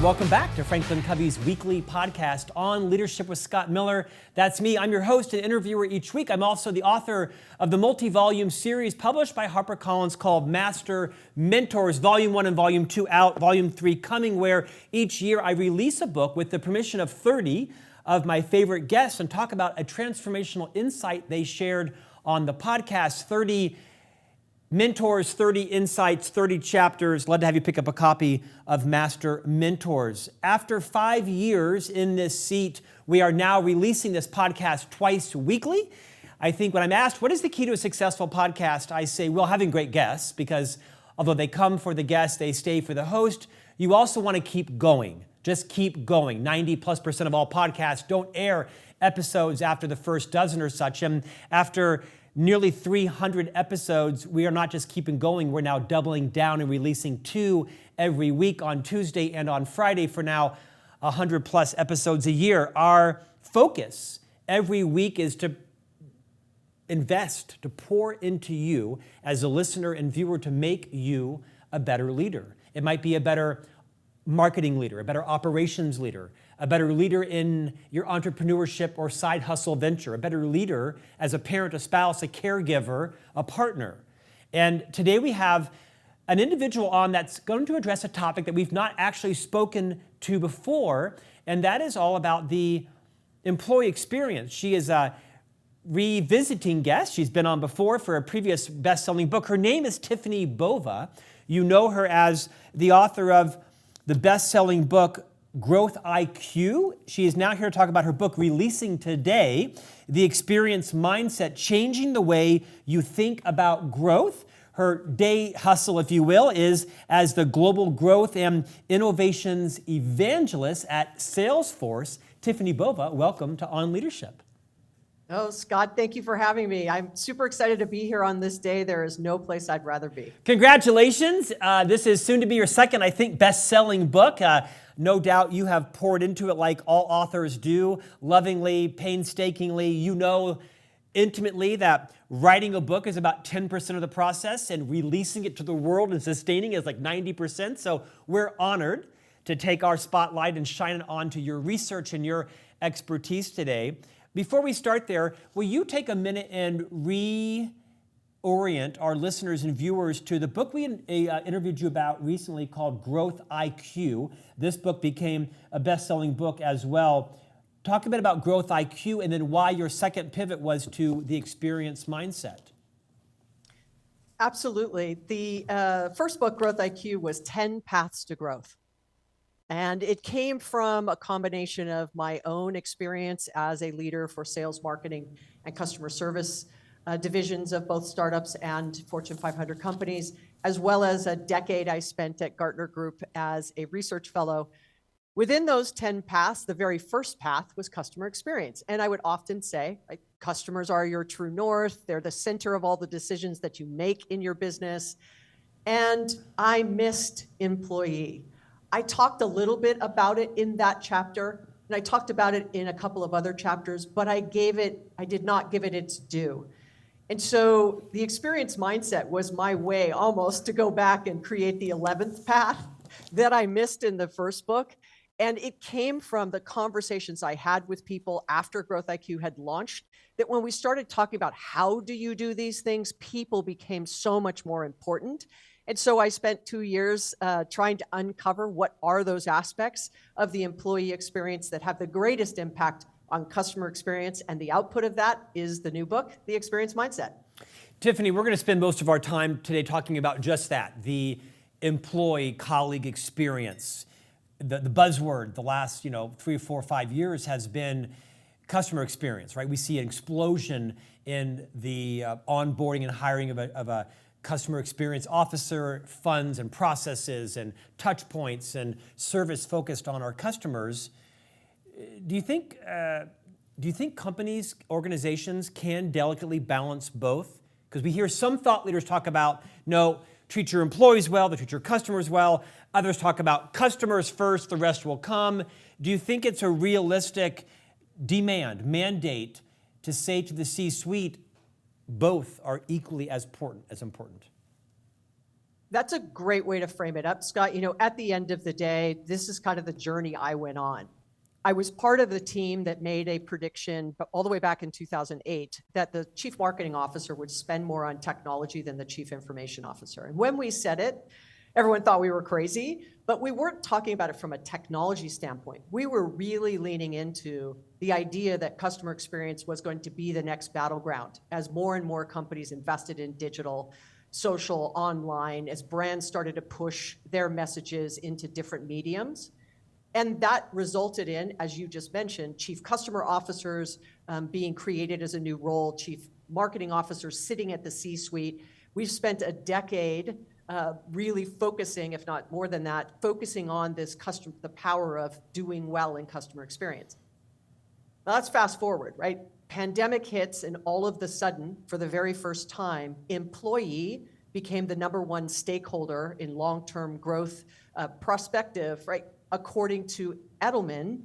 welcome back to Franklin Covey's weekly podcast on leadership with Scott Miller. That's me. I'm your host and interviewer each week. I'm also the author of the multi-volume series published by HarperCollins called Master Mentors, Volume 1 and Volume 2 out, Volume 3 coming, where each year I release a book with the permission of 30 of my favorite guests and talk about a transformational insight they shared on the podcast. 30 mentors, 30 insights, 30 chapters. Love to have you pick up a copy of Master Mentors. After 5 years in this seat, we are now releasing this podcast twice weekly. I think when I'm asked, what is the key to a successful podcast? I say, well, having great guests, because although they come for the guest, they stay for the host. You also want to keep going. Just keep going. 90+% of all podcasts don't air episodes after the first dozen or such. And after nearly 300 episodes, we are not just keeping going, we're now doubling down and releasing 2 every week on Tuesday and on Friday for now 100+ episodes a year. Our focus every week is to invest, to pour into you as a listener and viewer to make you a better leader. It might be a better marketing leader, a better operations leader, a better leader in your entrepreneurship or side hustle venture, a better leader as a parent, a spouse, a caregiver, a partner. And today we have an individual on that's going to address a topic that we've not actually spoken to before, and that is all about the employee experience. She is a revisiting guest. She's been on before for a previous best-selling book. Her name is Tiffani Bova. You know her as the author of the best-selling book, Growth IQ. She is now here to talk about her book, releasing today, The Experience Mindset, Changing the Way You Think About Growth. Her day hustle, if you will, is as the global growth and innovations evangelist at Salesforce. Tiffani Bova, welcome to On Leadership. Oh, Scott, thank you for having me. I'm super excited to be here on this day. There is no place I'd rather be. Congratulations. This is soon to be your second, I think, best-selling book. No doubt you have poured into it like all authors do, lovingly, painstakingly. You know intimately that writing a book is about 10% of the process and releasing it to the world and sustaining it is like 90%. So we're honored to take our spotlight and shine it onto your research and your expertise today. Before we start there, will you take a minute and reorient our listeners and viewers to the book we interviewed you about recently called Growth IQ. This book became a best-selling book as well. Talk a bit about Growth IQ and then why your second pivot was to the experience mindset. Absolutely. The first book, Growth IQ, was 10 Paths to Growth. And it came from a combination of my own experience as a leader for sales, marketing, and customer service divisions of both startups and Fortune 500 companies, as well as a decade I spent at Gartner Group as a research fellow. Within those 10 paths, the very first path was customer experience. And I would often say, like, customers are your true north. They're the center of all the decisions that you make in your business. And I missed employee. I talked a little bit about it in that chapter, and I talked about it in a couple of other chapters, but I did not give it its due. And so the experience mindset was my way almost to go back and create the 11th path that I missed in the first book. And it came from the conversations I had with people after Growth IQ had launched, that when we started talking about how do you do these things, people became so much more important. And so I spent 2 years trying to uncover what are those aspects of the employee experience that have the greatest impact on customer experience. And the output of that is the new book, The Experience Mindset. Tiffani, we're going to spend most of our time today talking about just that, the employee colleague experience. The buzzword the last 3 or 4 or 5 years has been customer experience, right? We see an explosion in the onboarding and hiring of a customer experience officer, funds and processes and touch points and service focused on our customers. Do you think companies, organizations can delicately balance both? Because we hear some thought leaders talk about, no, treat your employees well, treat your customers well. Others talk about customers first, the rest will come. Do you think it's a realistic mandate to say to the C-suite, both are equally as important? That's a great way to frame it up, Scott. At the end of the day, this is kind of the journey I went on. I was part of the team that made a prediction all the way back in 2008 that the chief marketing officer would spend more on technology than the chief information officer. And when we said it, everyone thought we were crazy, but we weren't talking about it from a technology standpoint. We were really leaning into the idea that customer experience was going to be the next battleground as more and more companies invested in digital, social, online, as brands started to push their messages into different mediums. And that resulted in, as you just mentioned, chief customer officers being created as a new role, chief marketing officers sitting at the C-suite. We've spent a decade really focusing, if not more than that, focusing on the power of doing well in customer experience. Now let's fast forward, right? Pandemic hits, and all of the sudden, for the very first time, employee became the number one stakeholder in long-term growth perspective, right? According to Edelman,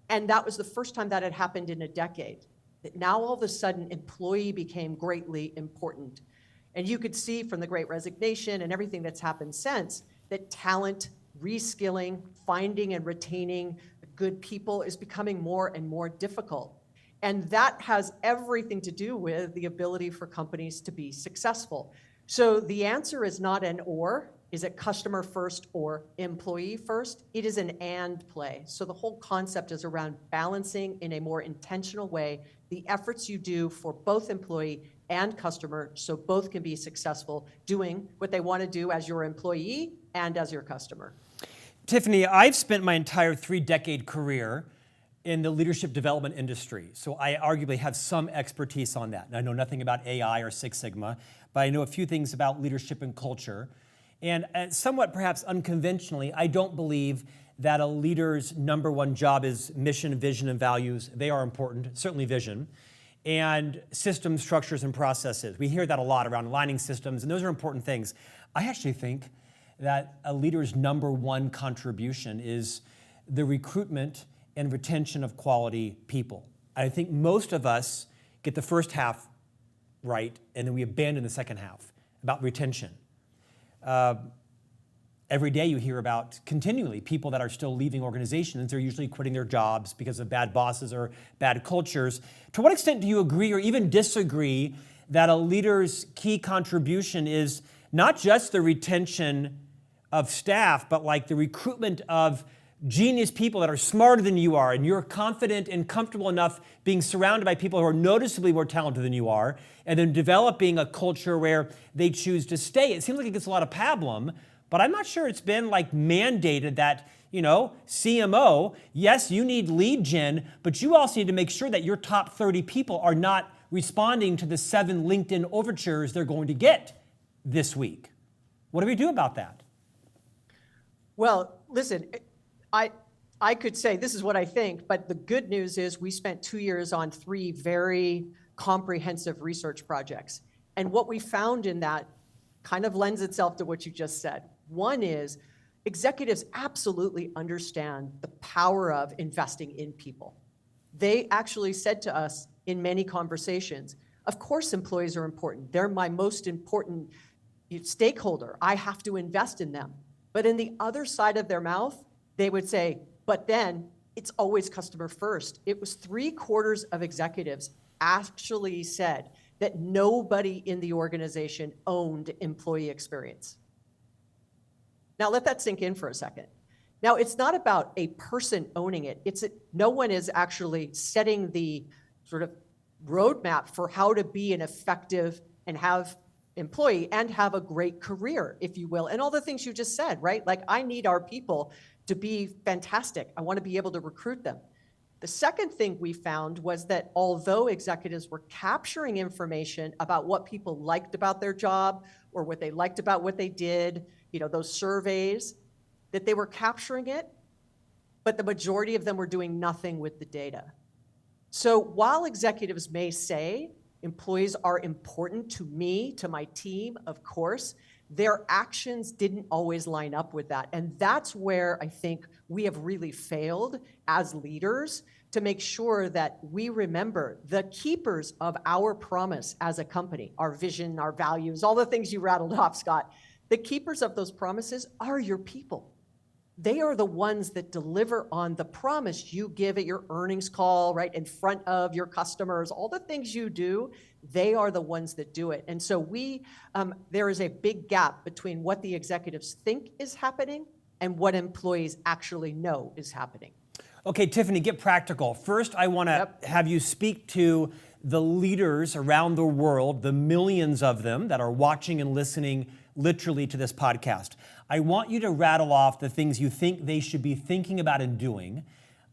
and that was the first time that had happened in a decade. That now all of a sudden, employee became greatly important. And you could see from the Great Resignation and everything that's happened since that talent, reskilling, finding and retaining good people is becoming more and more difficult. And that has everything to do with the ability for companies to be successful. So the answer is not an or. Is it customer first or employee first? It is an and play. So the whole concept is around balancing in a more intentional way the efforts you do for both employee and customer so both can be successful doing what they want to do as your employee and as your customer. Tiffani, I've spent my entire 3-decade career in the leadership development industry, so I arguably have some expertise on that. And I know nothing about AI or Six Sigma, but I know a few things about leadership and culture. And somewhat perhaps unconventionally, I don't believe that a leader's number one job is mission, vision, and values. They are important, certainly vision, and systems, structures, and processes. We hear that a lot around aligning systems, and those are important things. I actually think that a leader's number one contribution is the recruitment and retention of quality people. I think most of us get the first half right, and then we abandon the second half about retention. Every day you hear about continually people that are still leaving organizations. They're usually quitting their jobs because of bad bosses or bad cultures. To what extent do you agree or even disagree that a leader's key contribution is not just the retention of staff, but like the recruitment of genius people that are smarter than you are, and you're confident and comfortable enough being surrounded by people who are noticeably more talented than you are, and then developing a culture where they choose to stay? It seems like it gets a lot of pablum, but I'm not sure it's been like mandated that, CMO, yes, you need lead gen, but you also need to make sure that your top 30 people are not responding to the 7 LinkedIn overtures they're going to get this week. What do we do about that? Well, listen, I could say this is what I think, but the good news is we spent 2 years on 3 very comprehensive research projects. And what we found in that kind of lends itself to what you just said. One is executives absolutely understand the power of investing in people. They actually said to us in many conversations, of course employees are important. They're my most important stakeholder. I have to invest in them. But in the other side of their mouth, they would say, but then it's always customer first. It was 3/4 of executives actually said that nobody in the organization owned employee experience. Now let that sink in for a second. Now it's not about a person owning it. No one is actually setting the sort of roadmap for how to be an effective and have employee and have a great career, if you will, and all the things you just said, right? Like I need our people to be fantastic. I want to be able to recruit them. The second thing we found was that although executives were capturing information about what people liked about their job or what they liked about what they did, those surveys, that they were capturing it, but the majority of them were doing nothing with the data. So while executives may say, employees are important to me, to my team, of course, their actions didn't always line up with that. And that's where I think we have really failed as leaders to make sure that we remember the keepers of our promise as a company, our vision, our values, all the things you rattled off, Scott. The keepers of those promises are your people. They are the ones that deliver on the promise you give at your earnings call, right, in front of your customers, all the things you do, they are the ones that do it. And so there is a big gap between what the executives think is happening and what employees actually know is happening. Okay, Tiffani, get practical. First, I want to have you speak to the leaders around the world, the millions of them that are watching and listening literally to this podcast. I want you to rattle off the things you think they should be thinking about and doing.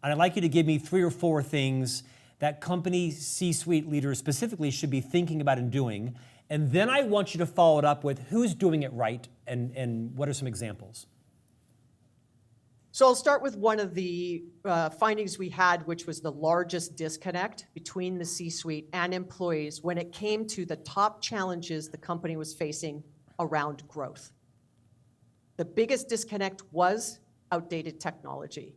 And I'd like you to give me 3 or 4 things that company C-suite leaders specifically should be thinking about and doing. And then I want you to follow it up with who's doing it right and what are some examples. So I'll start with one of the findings we had, which was the largest disconnect between the C-suite and employees when it came to the top challenges the company was facing around growth. The biggest disconnect was outdated technology.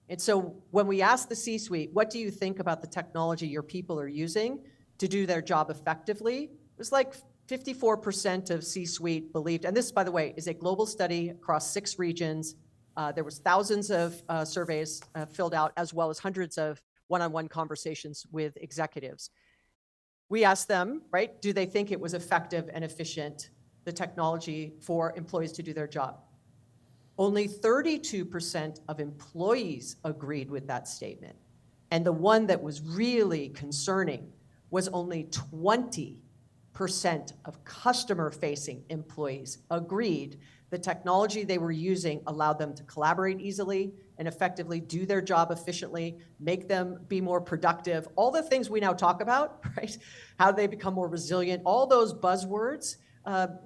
And so when we asked the C-suite, what do you think about the technology your people are using to do their job effectively? It was like 54% of C-suite believed, and this, by the way, is a global study across 6 regions. There was thousands of surveys filled out, as well as hundreds of one-on-one conversations with executives. We asked them, right, do they think it was effective and efficient, the technology for employees to do their job? Only 32% of employees agreed with that statement. And the one that was really concerning was only 20% of customer-facing employees agreed the technology they were using allowed them to collaborate easily and effectively, do their job efficiently, make them be more productive, all the things we now talk about, right? How they become more resilient, all those buzzwords.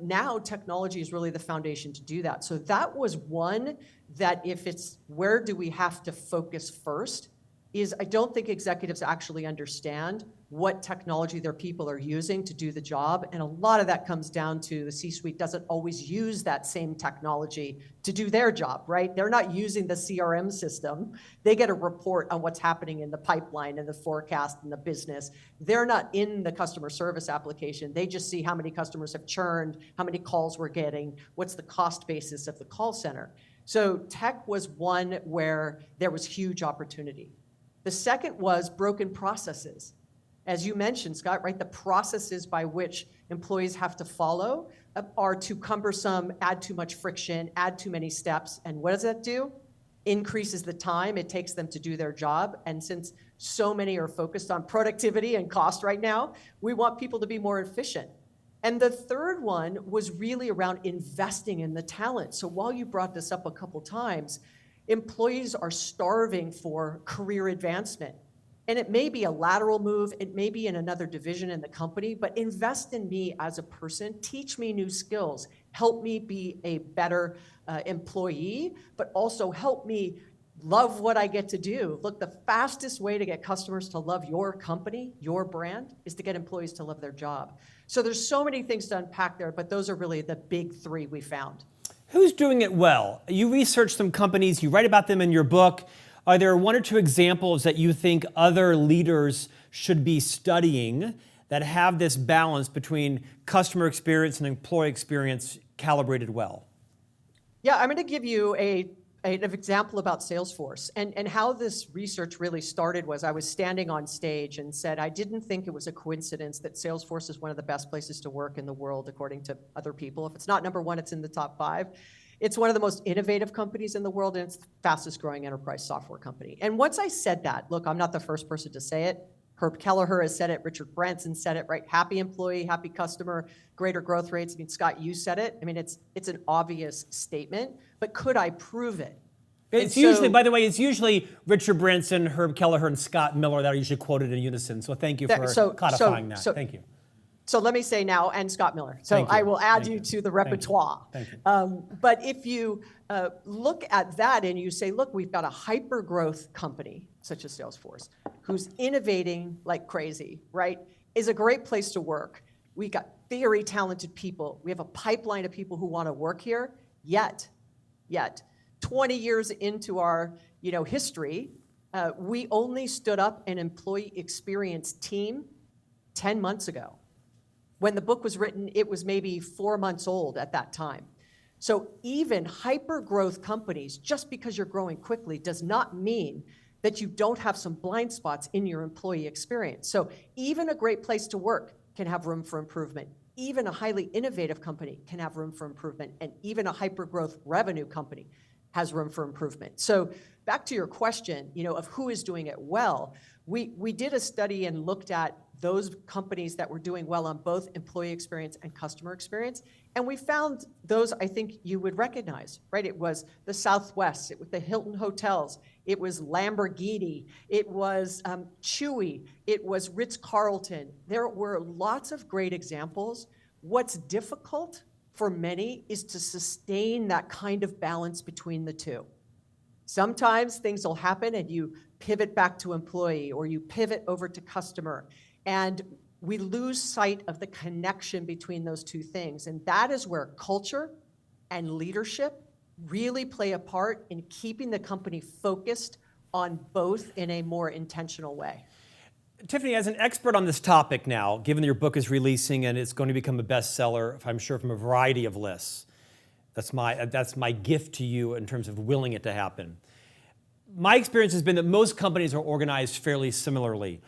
Now technology is really the foundation to do that. So that was one that if it's where do we have to focus first, is I don't think executives actually understand what technology their people are using to do the job. And a lot of that comes down to the C-suite doesn't always use that same technology to do their job, right? They're not using the CRM system. They get a report on what's happening in the pipeline and the forecast and the business. They're not in the customer service application. They just see how many customers have churned, how many calls we're getting, what's the cost basis of the call center. So tech was one where there was huge opportunity. The second was broken processes. As you mentioned, Scott, right, the processes by which employees have to follow are too cumbersome, add too much friction, add too many steps. And what does that do? Increases the time it takes them to do their job. And since so many are focused on productivity and cost right now, we want people to be more efficient. And the third one was really around investing in the talent. So while you brought this up a couple times, employees are starving for career advancement. And it may be a lateral move, it may be in another division in the company, but invest in me as a person, teach me new skills, help me be a better employee, but also help me love what I get to do. Look, the fastest way to get customers to love your company, your brand, is to get employees to love their job. So there's so many things to unpack there, but those are really the big 3 we found. Who's doing it well? You research some companies, you write about them in your book. Are there 1 or 2 examples that you think other leaders should be studying that have this balance between customer experience and employee experience calibrated well? Yeah, I'm going to give you an example about Salesforce. And how this research really started was I was standing on stage and said, I didn't think it was a coincidence that Salesforce is one of the best places to work in the world, according to other people. If it's not number 1, it's in the top 5. It's one of the most innovative companies in the world, and it's the fastest growing enterprise software company. And once I said that, look, I'm not the first person to say it. Herb Kelleher has said it, Richard Branson said it, right? Happy employee, happy customer, greater growth rates. I mean, Scott, you said it. I mean, it's an obvious statement, but could I prove it? It's usually, by the way, it's usually Richard Branson, Herb Kelleher, and Scott Miller that are usually quoted in unison. So thank you for codifying that. Thank you. So let me say now, and Scott Miller. So I will add you to the repertoire. Thank you. But if you look at that and you say, look, we've got a hyper-growth company, such as Salesforce, who's innovating like crazy, right, is a great place to work. We got very talented people. We have a pipeline of people who want to work here. Yet, 20 years into our history, we only stood up an employee experience team 10 months ago. When the book was written, it was maybe 4 months old at that time. So even hyper-growth companies, just because you're growing quickly does not mean that you don't have some blind spots in your employee experience. So even a great place to work can have room for improvement. Even a highly innovative company can have room for improvement. And even a hyper-growth revenue company has room for improvement. So back to your question, of who is doing it well, we did a study and looked at those companies that were doing well on both employee experience and customer experience. And we found those I think you would recognize, right? It was the Southwest, it was the Hilton Hotels, it was Lamborghini, it was Chewy, it was Ritz-Carlton. There were lots of great examples. What's difficult for many is to sustain that kind of balance between the two. Sometimes things will happen and you pivot back to employee or you pivot over to customer, and we lose sight of the connection between those two things. And that is where culture and leadership really play a part in keeping the company focused on both in a more intentional way. Tiffani, as an expert on this topic now, given that your book is releasing and it's going to become a bestseller, I'm sure, from a variety of lists, that's my gift to you in terms of willing it to happen. My experience has been that most companies are organized fairly similarly.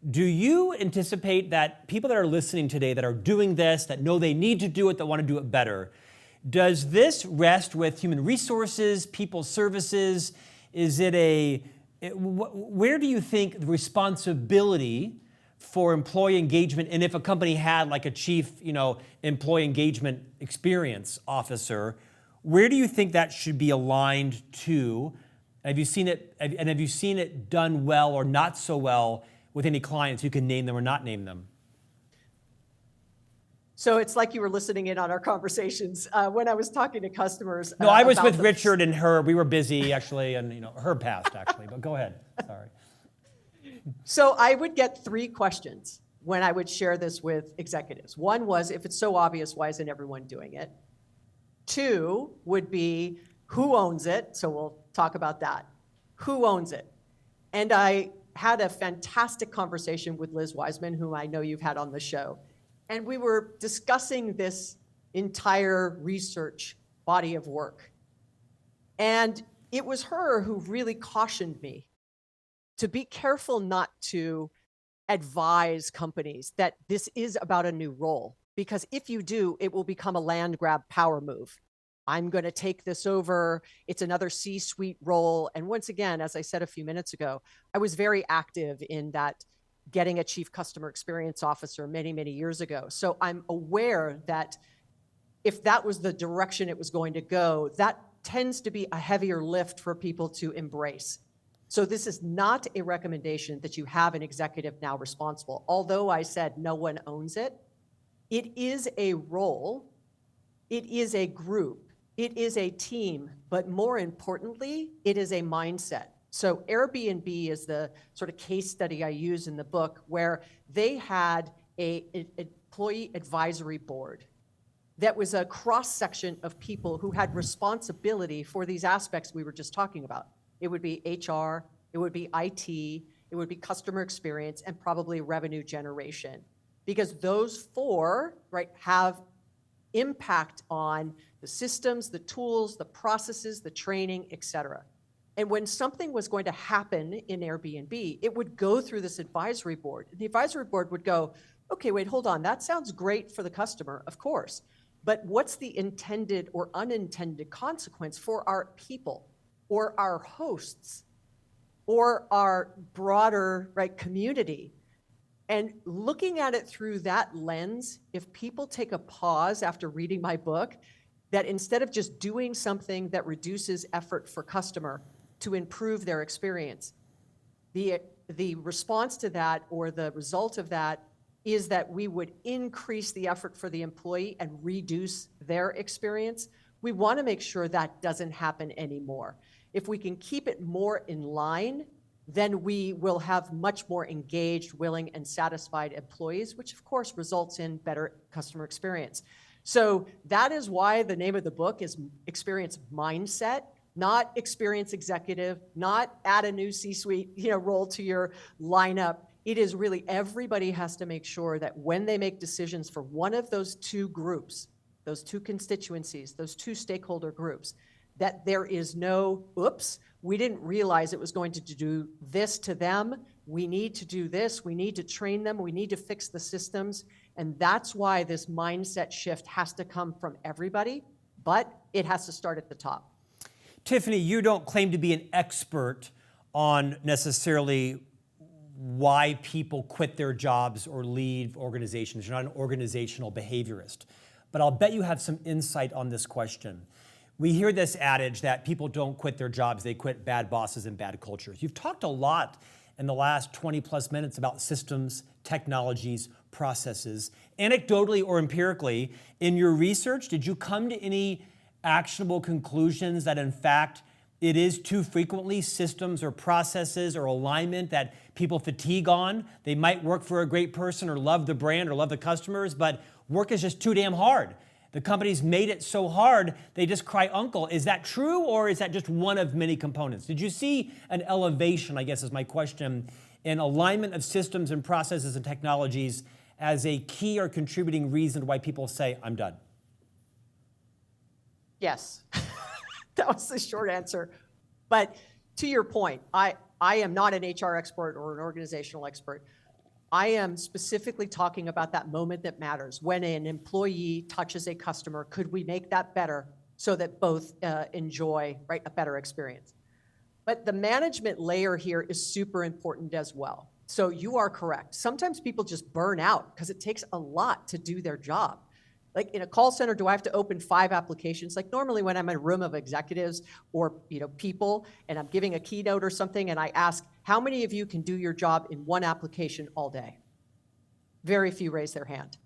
Do you anticipate that people that are listening today that are doing this, that know they need to do it, that want to do it better, does this rest with human resources, people services? Is it where do you think the responsibility for employee engagement, and if a company had like a chief, employee engagement experience officer, where do you think that should be aligned to? Have you seen it done well or not so well with any clients? You can name them or not name them. So it's like you were listening in on our conversations when I was talking to customers. No, I was with Richard and Herb. We were busy actually, and Herb passed actually, but go ahead. Sorry. So I would get 3 questions when I would share this with executives. One was, if it's so obvious, why isn't everyone doing it? 2 would be, who owns it? So we'll talk about that. Who owns it? And I had a fantastic conversation with Liz Wiseman, whom I know you've had on the show. And we were discussing this entire research body of work. And it was her who really cautioned me to be careful not to advise companies that this is about a new role. Because if you do, it will become a land grab power move. I'm going to take this over. It's another C-suite role. And once again, as I said a few minutes ago, I was very active in that getting a chief customer experience officer many, many years ago. So I'm aware that if that was the direction it was going to go, that tends to be a heavier lift for people to embrace. So this is not a recommendation that you have an executive now responsible. Although I said no one owns it, it is a role, it is a group, it is a team, but more importantly, it is a mindset. So Airbnb is the sort of case study I use in the book, where they had an employee advisory board that was a cross-section of people who had responsibility for these aspects we were just talking about. It would be HR, it would be IT, it would be customer experience, and probably revenue generation. Because those 4, right, have impact on the systems, the tools, the processes, the training, et cetera. And when something was going to happen in Airbnb, it would go through this advisory board. The advisory board would go, okay, wait, hold on. That sounds great for the customer, of course. But what's the intended or unintended consequence for our people or our hosts or our broader, right, community? And looking at it through that lens, if people take a pause after reading my book, that instead of just doing something that reduces effort for customer to improve their experience, the response to that or the result of that is that we would increase the effort for the employee and reduce their experience. We want to make sure that doesn't happen anymore. If we can keep it more in line, then we will have much more engaged, willing, and satisfied employees, which of course results in better customer experience. So that is why the name of the book is Experience Mindset, not Experience Executive, not add a new C-suite, role to your lineup. It is really everybody has to make sure that when they make decisions for one of those 2 groups, those two constituencies, those two stakeholder groups, that there is no, oops, we didn't realize it was going to do this to them. We need to do this. We need to train them. We need to fix the systems. And that's why this mindset shift has to come from everybody, but it has to start at the top. Tiffani, you don't claim to be an expert on necessarily why people quit their jobs or leave organizations. You're not an organizational behaviorist. But I'll bet you have some insight on this question. We hear this adage that people don't quit their jobs, they quit bad bosses and bad cultures. You've talked a lot in the last 20 plus minutes about systems, technologies, processes. Anecdotally or empirically, in your research, did you come to any actionable conclusions that in fact it is too frequently systems or processes or alignment that people fatigue on? They might work for a great person or love the brand or love the customers, but work is just too damn hard. The company's made it so hard, they just cry uncle. Is that true, or is that just one of many components? Did you see an elevation, I guess is my question, in alignment of systems and processes and technologies as a key or contributing reason why people say, I'm done? Yes, that was the short answer. But to your point, I am not an HR expert or an organizational expert. I am specifically talking about that moment that matters. When an employee touches a customer, could we make that better so that both enjoy, right, a better experience? But the management layer here is super important as well. So you are correct. Sometimes people just burn out because it takes a lot to do their job. Like in a call center, do I have to open 5 applications? Like normally when I'm in a room of executives or people and I'm giving a keynote or something and I ask, how many of you can do your job in 1 application all day? Very few raise their hand.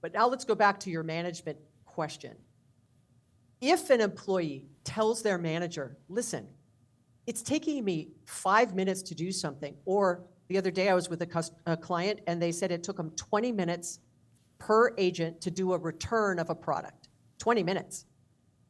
But now let's go back to your management question. If an employee tells their manager, listen, it's taking me 5 minutes to do something, or the other day I was with a client and they said it took them 20 minutes per agent to do a return of a product, 20 minutes.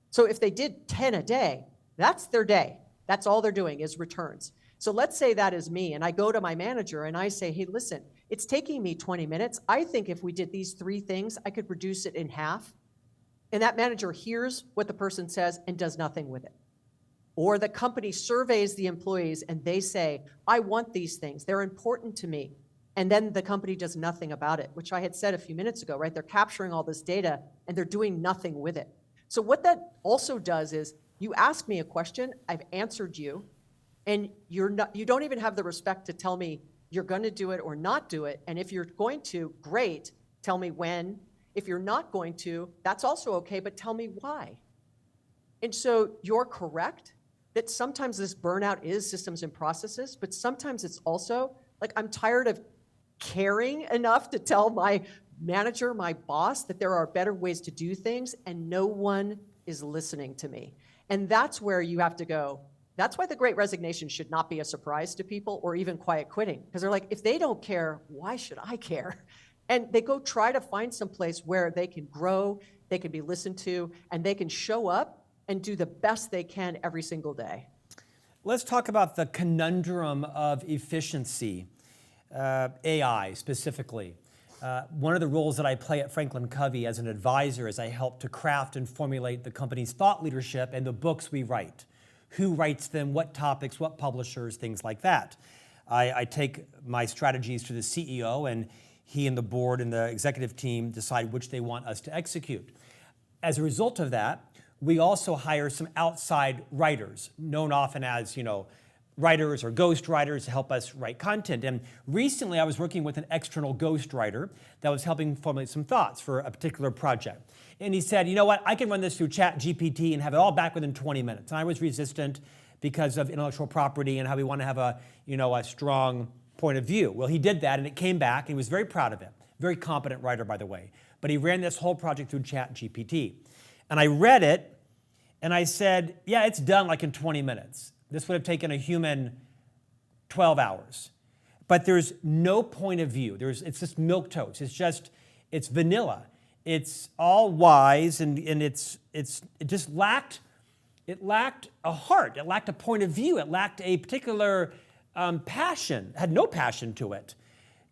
So if they did 10 a day, that's their day. That's all they're doing is returns. So let's say that is me, and I go to my manager and I say, hey, listen, it's taking me 20 minutes. I think if we did these 3 things, I could reduce it in half. And that manager hears what the person says and does nothing with it. Or the company surveys the employees and they say, I want these things. They're important to me. And then the company does nothing about it, which I had said a few minutes ago, right? They're capturing all this data and they're doing nothing with it. So what that also does is you ask me a question, I've answered you, and you don't even have the respect to tell me you're going to do it or not do it. And if you're going to, great, tell me when. If you're not going to, that's also okay, but tell me why. And so you're correct that sometimes this burnout is systems and processes, but sometimes it's also like I'm tired of caring enough to tell my manager, my boss, that there are better ways to do things, and no one is listening to me. And that's where you have to go. That's why the Great Resignation should not be a surprise to people, or even quiet quitting, because they're like, if they don't care, why should I care? And they go try to find some place where they can grow, they can be listened to, and they can show up and do the best they can every single day. Let's talk about the conundrum of efficiency. AI specifically. One of the roles that I play at Franklin Covey as an advisor is I help to craft and formulate the company's thought leadership and the books we write. Who writes them, what topics, what publishers, things like that. I take my strategies to the CEO, and he and the board and the executive team decide which they want us to execute. As a result of that, we also hire some outside writers, known often as, writers or ghost writers to help us write content. And recently I was working with an external ghost writer that was helping formulate some thoughts for a particular project. And he said, you know what, I can run this through ChatGPT and have it all back within 20 minutes. And I was resistant because of intellectual property and how we want to have a strong point of view. Well, he did that and it came back and he was very proud of it. Very competent writer, by the way. But he ran this whole project through ChatGPT. And I read it and I said, yeah, it's done like in 20 minutes. This would have taken a human 12 hours. But there's no point of view. It's just milquetoast. It's vanilla. It's all wise, and it just lacked a heart. It lacked a point of view. It lacked a particular passion. It had no passion to it.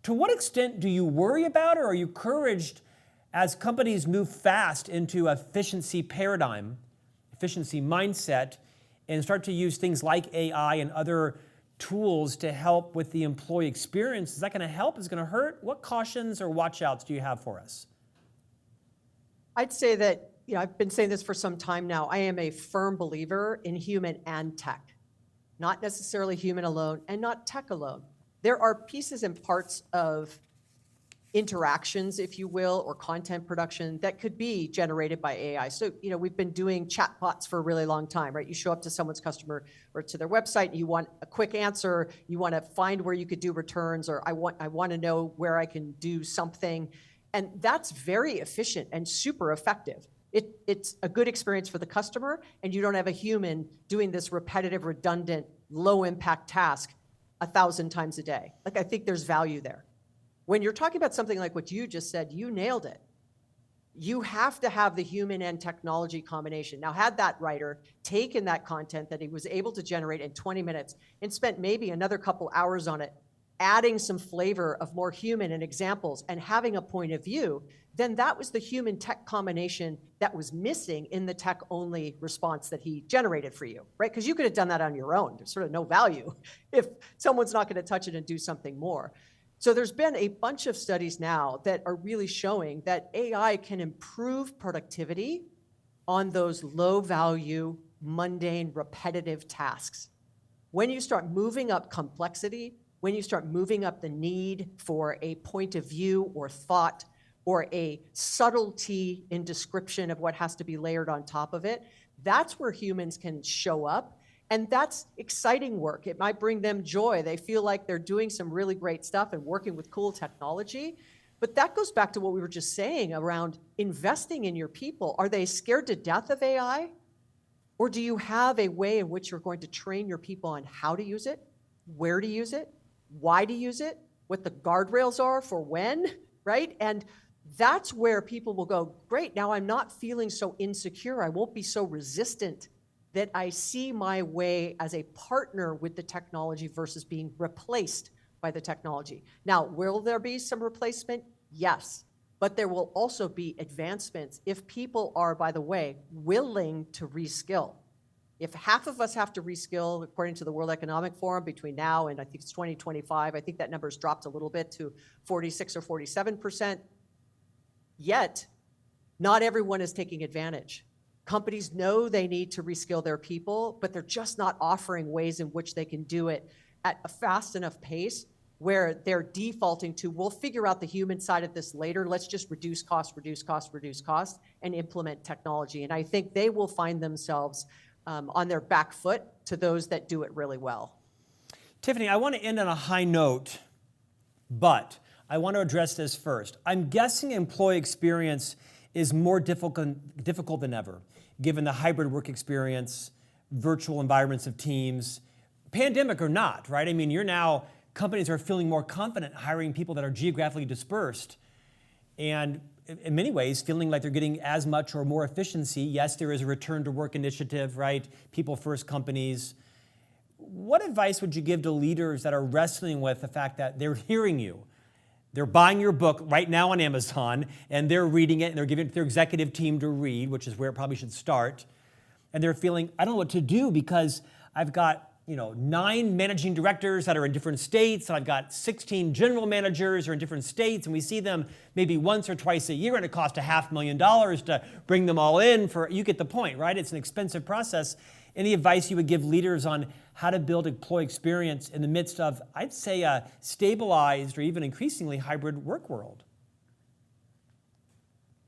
To what extent do you worry about, or are you encouraged As companies move fast into efficiency paradigm, efficiency mindset, and start to use things like AI and other tools to help with the employee experience, is that going to help? Is it going to hurt? What cautions or watch-outs do you have for us? I'd say that, I've been saying this for some time now. I am a firm believer in human and tech, not necessarily human alone and not tech alone. There are pieces and parts of interactions, if you will, or content production that could be generated by AI. So, we've been doing chatbots for a really long time, right? You show up to someone's customer or to their website, you want a quick answer, you want to find where you could do returns, or I want to know where I can do something. And that's very efficient and super effective. It's a good experience for the customer, and you don't have a human doing this repetitive, redundant, low impact task 1,000 times a day. Like, I think there's value there. When you're talking about something like what you just said, you nailed it. You have to have the human and technology combination. Now, had that writer taken that content that he was able to generate in 20 minutes and spent maybe another couple hours on it, adding some flavor of more human and examples and having a point of view, then that was the human tech combination that was missing in the tech only response that he generated for you, right? Because you could have done that on your own. There's sort of no value if someone's not going to touch it and do something more. So there's been a bunch of studies now that are really showing that AI can improve productivity on those low value, mundane, repetitive tasks. When you start moving up complexity, when you start moving up the need for a point of view or thought or a subtlety in description of what has to be layered on top of it, that's where humans can show up. And that's exciting work. It might bring them joy. They feel like they're doing some really great stuff and working with cool technology. But that goes back to what we were just saying around investing in your people. Are they scared to death of AI? Or do you have a way in which you're going to train your people on how to use it, where to use it, why to use it, what the guardrails are for when, right? And that's where people will go, great, now I'm not feeling so insecure. I won't be so resistant that I see my way as a partner with the technology versus being replaced by the technology. Now, will there be some replacement? Yes, but there will also be advancements if people are, by the way, willing to reskill. If half of us have to reskill, according to the World Economic Forum, between now and I think it's 2025, I think that number's dropped a little bit to 46 or 47%, yet not everyone is taking advantage. Companies know they need to reskill their people, but they're just not offering ways in which they can do it at a fast enough pace where they're defaulting to, we'll figure out the human side of this later. Let's just reduce cost, and implement technology. And I think they will find themselves on their back foot to those that do it really well. Tiffani, I want to end on a high note, but I want to address this first. I'm guessing employee experience is more difficult than ever, given the hybrid work experience, virtual environments of teams, pandemic or not, right? I mean, companies are feeling more confident hiring people that are geographically dispersed and in many ways feeling like they're getting as much or more efficiency. Yes, there is a return to work initiative, right? People first companies. What advice would you give to leaders that are wrestling with the fact that they're hearing you? They're buying your book right now on Amazon, and they're reading it, and they're giving it to their executive team to read, which is where it probably should start. And they're feeling, I don't know what to do because I've got 9 managing directors that are in different states, and I've got 16 general managers who are in different states, and we see them maybe once or twice a year, and it costs $500,000 to bring them all in you get the point, right? It's an expensive process. Any advice you would give leaders on how to build employee experience in the midst of, I'd say, a stabilized or even increasingly hybrid work world?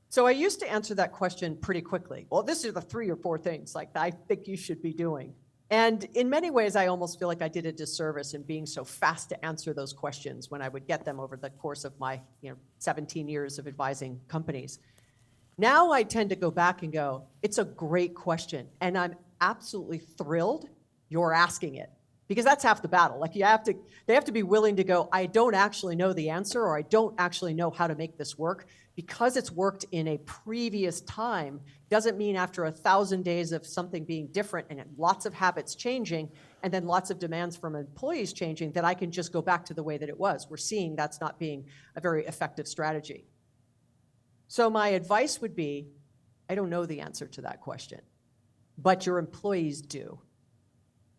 So I used to answer that question pretty quickly. Well, this are the 3 or 4 things like I think you should be doing. And in many ways, I almost feel like I did a disservice in being so fast to answer those questions when I would get them over the course of my 17 years of advising companies. Now I tend to go back and go, it's a great question. And I'm absolutely thrilled you're asking it, because that's half the battle. Like they have to be willing to go, I don't actually know the answer, or I don't actually know how to make this work. Because it's worked in a previous time doesn't mean after 1,000 days of something being different and lots of habits changing and then lots of demands from employees changing that I can just go back to the way that it was. We're seeing that's not being a very effective strategy. So my advice would be, I don't know the answer to that question, but your employees do.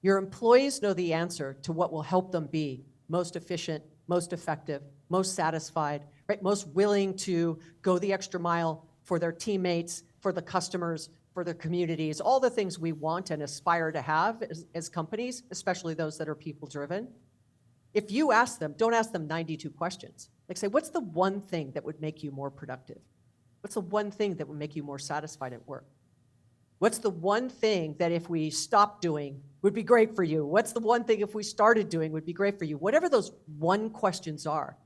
Your employees know the answer to what will help them be most efficient, most effective, most satisfied, right? Most willing to go the extra mile for their teammates, for the customers, for their communities, all the things we want and aspire to have as companies, especially those that are people-driven. If you ask them, don't ask them 92 questions. Like say, what's the one thing that would make you more productive? What's the one thing that would make you more satisfied at work? What's the one thing that if we stopped doing would be great for you? What's the one thing if we started doing would be great for you? Whatever those one questions are,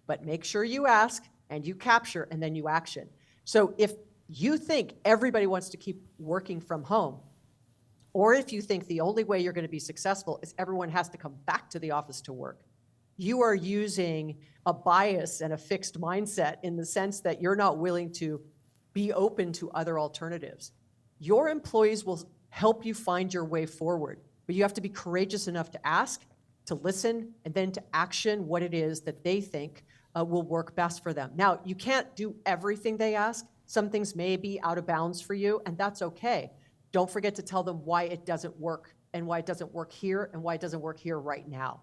but make sure you ask and you capture and then you action. So if you think everybody wants to keep working from home, or if you think the only way you're going to be successful is everyone has to come back to the office to work, you are using a bias and a fixed mindset in the sense that you're not willing to be open to other alternatives. Your employees will help you find your way forward, but you have to be courageous enough to ask, to listen, and then to action what it is that they think will work best for them. Now, you can't do everything they ask. Some things may be out of bounds for you, and that's okay. Don't forget to tell them why it doesn't work and why it doesn't work here and why it doesn't work here right now.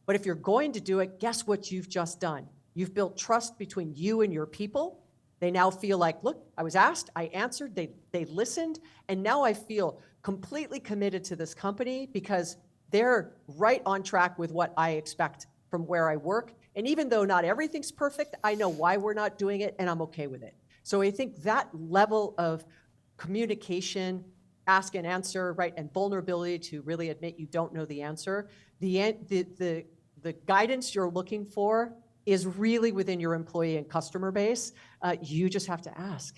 But if you're going to do it, guess what you've just done? You've built trust between you and your people. They now feel like, look, I was asked, I answered, they listened, and now I feel completely committed to this company because they're right on track with what I expect from where I work. And even though not everything's perfect, I know why we're not doing it, and I'm okay with it. So I think that level of communication, ask and answer, right, and vulnerability to really admit you don't know the answer, the guidance you're looking for is really within your employee and customer base. You just have to ask.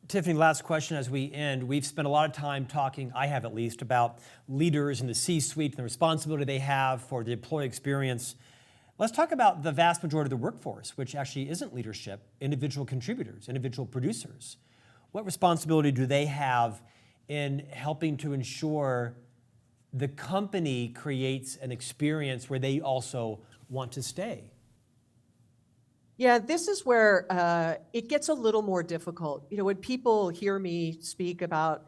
Tiffani, last question as we end. We've spent a lot of time talking, I have at least, about leaders in the C-suite and the responsibility they have for the employee experience. Let's talk about the vast majority of the workforce, which actually isn't leadership, individual contributors, individual producers. What responsibility do they have in helping to ensure the company creates an experience where they also want to stay? Yeah, this is where it gets a little more difficult. You know, when people hear me speak about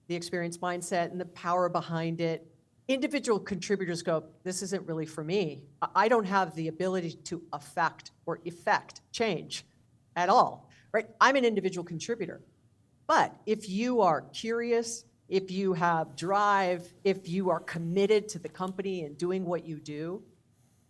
the experience mindset and the power behind it, individual contributors go, this isn't really for me. I don't have the ability to affect or effect change at all, right? I'm an individual contributor. But if you are curious, if you have drive, if you are committed to the company and doing what you do,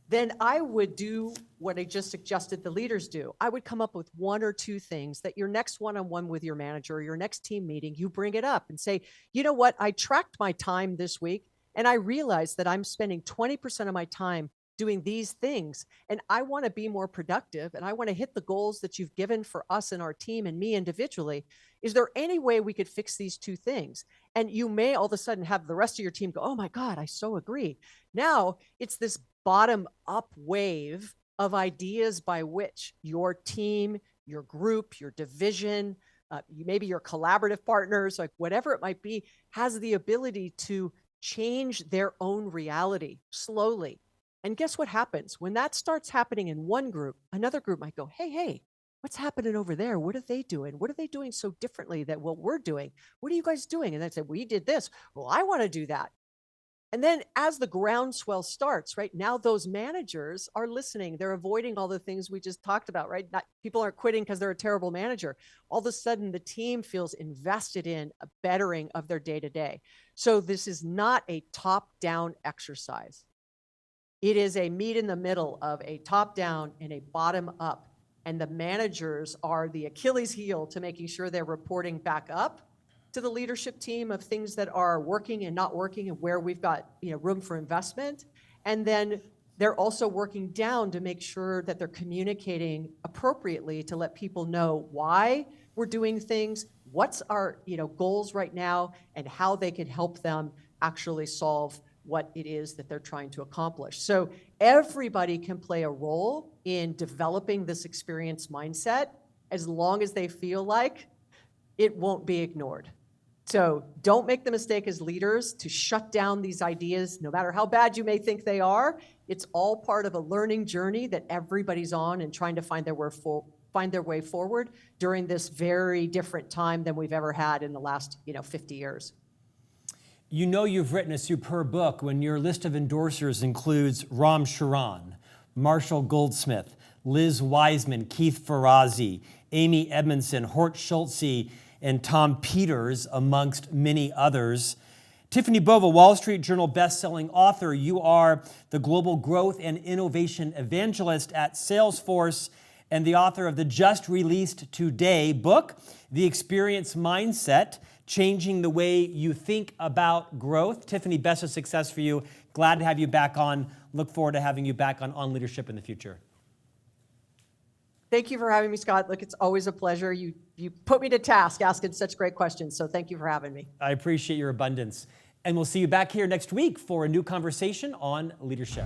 then I would do what I just suggested the leaders do. I would come up with one or two things that your next one-on-one with your manager or your next team meeting, you bring it up and say, you know what, I tracked my time this week and I realized that I'm spending 20% of my time doing these things. And I want to be more productive and I want to hit the goals that you've given for us and our team and me individually. Is there any way we could fix these two things? And you may all of a sudden have the rest of your team go, oh my God, I so agree. Now it's this bottom up wave of ideas by which your team, your group, your division, maybe your collaborative partners, like whatever it might be, has the ability to change their own reality slowly. And guess what happens? When that starts happening in one group, another group might go, hey, what's happening over there? What are they doing? What are they doing so differently than what we're doing? What are you guys doing? And they say, we did this. Well, I want to do that. And then as the groundswell starts, right, now those managers are listening. They're avoiding all the things we just talked about, right? People aren't quitting because they're a terrible manager. All of a sudden, the team feels invested in a bettering of their day-to-day. So this is not a top-down exercise. It is a meet in the middle of a top-down and a bottom-up. And the managers are the Achilles heel to making sure they're reporting back up to the leadership team of things that are working and not working and where we've got room for investment. And then they're also working down to make sure that they're communicating appropriately to let people know why we're doing things, what's our goals right now, and how they can help them actually solve what it is that they're trying to accomplish. So everybody can play a role in developing this experience mindset as long as they feel like it won't be ignored. So don't make the mistake as leaders to shut down these ideas, no matter how bad you may think they are. It's all part of a learning journey that everybody's on and trying to find their find their way forward during this very different time than we've ever had in the last 50 years. You know you've written a superb book when your list of endorsers includes Ram Charan, Marshall Goldsmith, Liz Wiseman, Keith Ferrazzi, Amy Edmondson, Hort Schultze, and Tom Peters, amongst many others. Tiffani Bova, Wall Street Journal best-selling author. You are the global growth and innovation evangelist at Salesforce and the author of the just released today book, The Experience Mindset, Changing the Way You Think About Growth. Tiffani, best of success for you. Glad to have you back on. Look forward to having you back on Leadership in the future. Thank you for having me, Scott. Look, it's always a pleasure. You put me to task asking such great questions, so thank you for having me. I appreciate your abundance. And we'll see you back here next week for a new conversation on leadership.